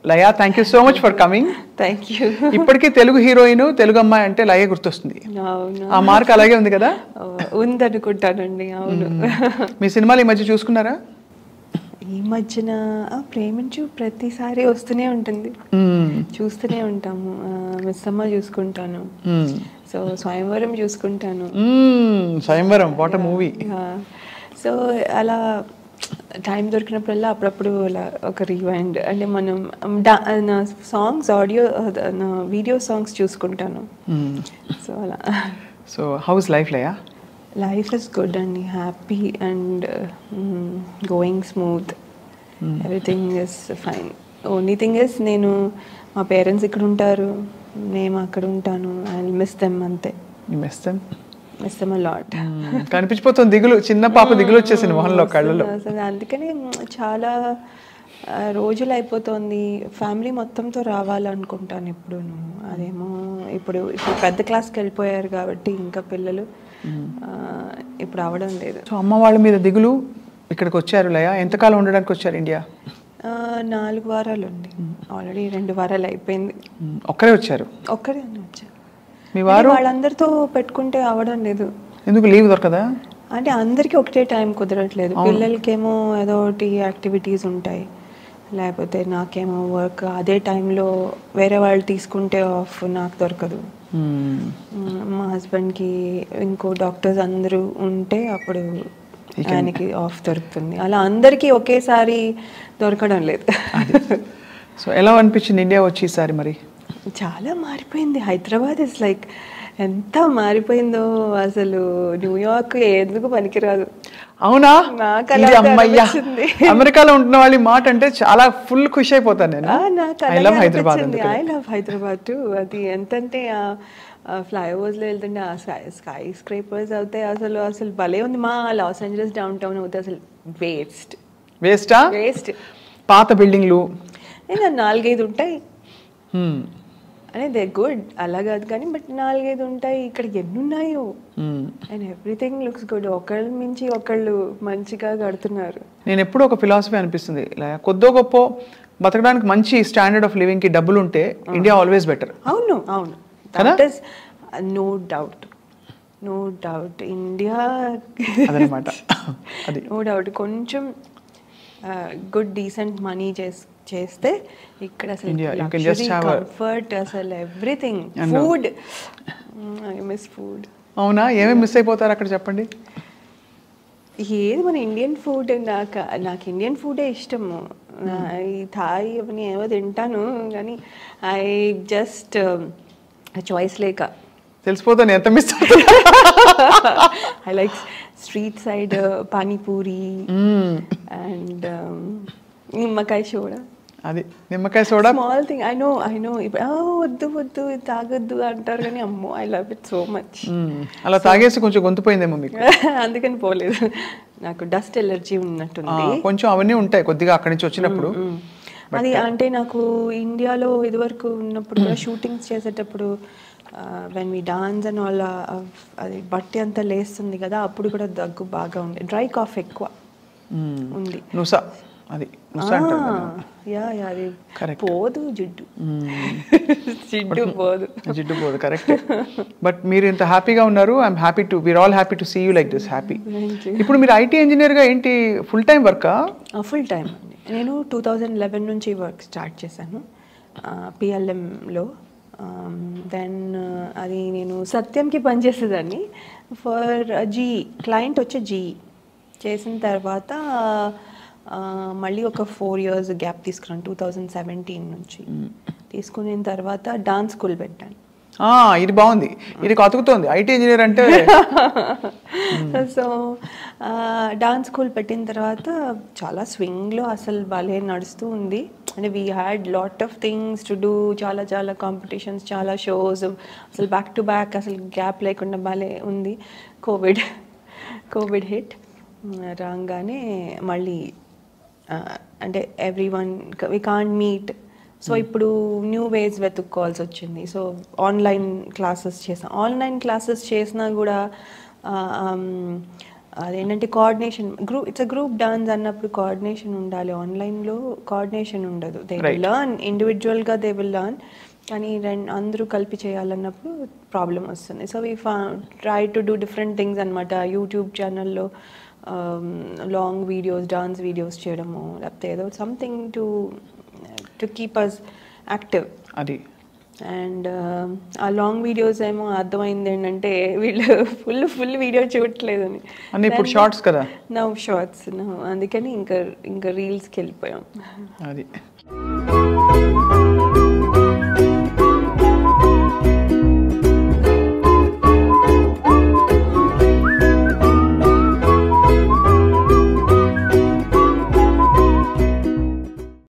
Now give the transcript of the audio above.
Laya, thank you so much for coming. Thank you. ఇప్పటికీ Telugu heroine, Telugu అమ్మాయి అంటే లయ గుర్తొస్తుంది. అవును, ఆ మార్క్ అలాగే ఉంది కదా? ఉందనుకుంటానండి. అవును. మీ సినిమాలు ఈ మధ్య చూసుకున్నారా? ఈ మధ్యన ప్రేమించు ప్రతిసారి వస్తూనే ఉంటుంది, చూస్తూనే ఉంటాము. మిస్ అమ్మ చూసుకుంటాను, సో స్వయంవరం చూసుకుంటాను. Swayamvaram, what a movie. So అలా టైం దొరికినప్పుడల్లా అప్పుడప్పుడు అలా ఒక రివైండ్ అంటే మనం సాంగ్స్, ఆడియో, వీడియో సాంగ్స్ చూసుకుంటాను. సో అలా. So how's life Laya? Life is good అండి, happy and going smooth, everything is fine. Only thing is నేను మా పేరెంట్స్ ఇక్కడ ఉంటారు, నేను అక్కడ ఉంటాను. ఐ మిస్ దెమ్ అంతే. Miss them? Miss them a lot. కనిపించిపోతుంది దిగులు, చిన్న పాప దిగులు వచ్చేసింది మొహంలో, కళ్ళలో. అందుకని చాలా రోజులు అయిపోతుంది. ఫ్యామిలీ మొత్తంతో రావాలనుకుంటాను ఇప్పుడు. అదేమో ఇప్పుడు పెద్ద క్లాస్కి వెళ్ళిపోయారు కాబట్టి ఇంకా పిల్లలు ఇప్పుడు అవడం లేదు. సో అమ్మ వాళ్ళ మీద దిగులు. ఇక్కడికి వచ్చారు లయ, ఎంతకాలం ఉండడానికి వచ్చారు ఇండియా? 4 వారాలు అండి. ఆల్రెడీ 2 వారాలు అయిపోయింది. ఒక్కరే వచ్చారు? ఒక్కరే వచ్చారు. మీ వారు? వాళ్ళందరితో పెట్టుకుంటే అవడం లేదు. ఎందుకు, లీవ్ దొరకదా? అంటే అందరికీ ఒకటే టైం కుదరట్లేదు. పిల్లలకేమో ఏదో ఒకటి యాక్టివిటీస్ ఉంటాయి, లేకపోతే నాకేమో వర్క్. అదే టైంలో వేరే వాళ్ళు తీసుకుంటే ఆఫ్ నాకు దొరకదు. మా హస్బెండ్కి ఇంకో డాక్టర్స్ అందరూ ఉంటే అప్పుడు ఆయనకి ఆఫ్ దొరుకుతుంది. అలా అందరికీ ఒకేసారి దొరకడం లేదు. సో ఎలా అనిపించింది ఇండియా వచ్చి ఈసారి మరి? చాలా మారిపోయింది. హైదరాబాద్ ఇస్ లైక్ ఎంత మారిపోయిందో అసలు. న్యూయార్క్ ఎందుకు పనికిరాదు. అవునా? నాకు అమెరికాలో ఉంటున్న వాళ్ళ మాట అంటే చాలా ఫుల్ ఖుషి అయిపోతాను నేను. I love Hyderabad. I love Hyderabad to. అది ఎంతంటే ఫ్లైఓవర్స్లో వెళ్తుంటే ఆ స్కై స్క్రేపర్స్ అవుతాయి. అసలు అసలు భలే ఉంది. మా లాస్ ఏంజలస్ డౌన్ టౌన్ అవుతాయి అసలు వేస్ట్. వేస్టా? వేస్ట్. పాత బిల్డింగ్లు 4-5 ఉంటాయి. అంటే దే గుడ్ అలా కాదు కానీ, బట్ 4-5 ఉంటాయి. ఇక్కడ ఎన్ని ఉన్నాయో, అండ్ ఎవ్రీథింగ్ లుక్స్ గుడ్. ఒకళ్ళ మించి ఒకళ్ళు మంచిగా కడుతున్నారు. నేను ఎప్పుడూ ఒక ఫిలాసఫీ అనిపిస్తుంది, కొద్దో గొప్ప బతకడానికి మంచి స్టాండర్డ్ ఆఫ్ లివింగ్ కి డబ్బులు ఉంటే ఇండియా ఆల్వేస్ బెటర్. అవును అవును, that is no doubt, no doubt. India అదనమాట, నో డౌట్. కొంచెం గుడ్ డీసెంట్ మనీ చేస్తే ఇక్కడ అసలు కంఫర్ట్, అసలు everything. Food, I miss food. అవునా? ఏమేమి మిస్ అయిపోతారు అక్కడ చెప్పండి. ఏది మన ఇండియన్ ఫుడ్. నాకు ఇండియన్ ఫుడే ఇష్టము. ఈ థాయ్ అవన్నీ ఏమో తింటాను కానీ ఐ జస్ట్ చాయిస్ లేక తెలిసిపోతాను ఎంత miss. I like street side panipuri and నిమ్మకాయ సోడా. అది నిమ్మకాయ soda small thing. I know ఇప్పుడు వద్దు వద్దు తాగొద్దు అంటారు కానీ అమ్మో I love it so much. అలా తాగేసి కొంచెం గొంతుపోయిందేమో మీకు? అందుకని పోలేదు. నాకు డస్ట్ ఎలర్జీ ఉన్నట్టుంది కొంచెం. అవన్నీ ఉంటాయి కొద్దిగా అక్కడి నుంచి వచ్చినప్పుడు. అది అంటే నాకు ఇండియాలో ఇదివరకు ఉన్నప్పుడు కూడా షూటింగ్స్ చేసేటప్పుడు when we dance and all, అది బట్టి అంతా లేస్తుంది కదా, అప్పుడు కూడా దగ్గు బాగా ఉంది. డ్రై కాఫ్ ఎక్కువ ఉంది. అది పోదు, జిడ్డు పోదు, జిడ్డు పోదు. కరెక్ట్. బట్ మీరు ఇంత హ్యాపీగా ఉన్నారు. I'm happy too, we're all happy to see you like this, happy. ఇప్పుడు మీరు ఐటీ ఇంజనీర్గా ఏంటి ఫుల్ టైం వర్కా? Full time. నేను 2011 నుంచి వర్క్ స్టార్ట్ చేశాను పిఎల్ఎంలో. దెన్ అది నేను సత్యంకి పనిచేసేదాన్ని ఫర్ జీఈ. క్లయింట్ వచ్చే జీఈ చేసిన తర్వాత మళ్ళీ ఒక 4 years గ్యాప్ తీసుకున్నాను. 2017 నుంచి తీసుకున్న తర్వాత డాన్స్ స్కూల్ పెట్టాను. ఇది బాగుంది, ఇది కతుకుతోంది ఐటీ ఇంజనీర్ అంటే. సో డాన్స్ స్కూల్ పెట్టిన తర్వాత చాలా స్వింగ్లో అసలు భలే నడుస్తూ ఉంది. అంటే we had lot of things to do. చాలా చాలా కాంపిటీషన్స్, చాలా షోస్, అసలు బ్యాక్ టు బ్యాక్, అసలు గ్యాప్ లేకుండా భలే ఉంది. కోవిడ్ హిట్ రాగానే మళ్ళీ అంటే everyone we can't meet. So ఇప్పుడు న్యూ వేస్ వెతుక్కోవాల్సి వచ్చింది. సో ఆన్లైన్ క్లాసెస్ చేసాను. ఆన్లైన్ క్లాసెస్ చేసినా కూడా అదేంటంటే coordination it's a group dance అన్నప్పుడు కోఆర్డినేషన్ ఉండాలి. ఆన్లైన్లో కోఆర్డినేషన్ ఉండదు. దే విల్ లర్న్ ఇండివిజువల్గా, దే విల్ లర్న్. కానీ అందరూ కలిపి చేయాలన్నప్పుడు ప్రాబ్లం వస్తుంది. So we try to do different things అనమాట. యూట్యూబ్ ఛానల్లో లాంగ్ వీడియోస్, డాన్స్ వీడియోస్ చేయడము, లేకపోతే ఏదో something to keep us active. అది అండ్ ఆ లాంగ్ వీడియోస్ ఏమో అర్థమైంది ఏంటంటే వీళ్ళు ఫుల్ వీడియో చూడట్లేదని. ఇప్పుడు షార్ట్స్ కదా, షార్ట్స్ అందుకని ఇంకా రీల్స్కి వెళ్ళిపోయాం. అది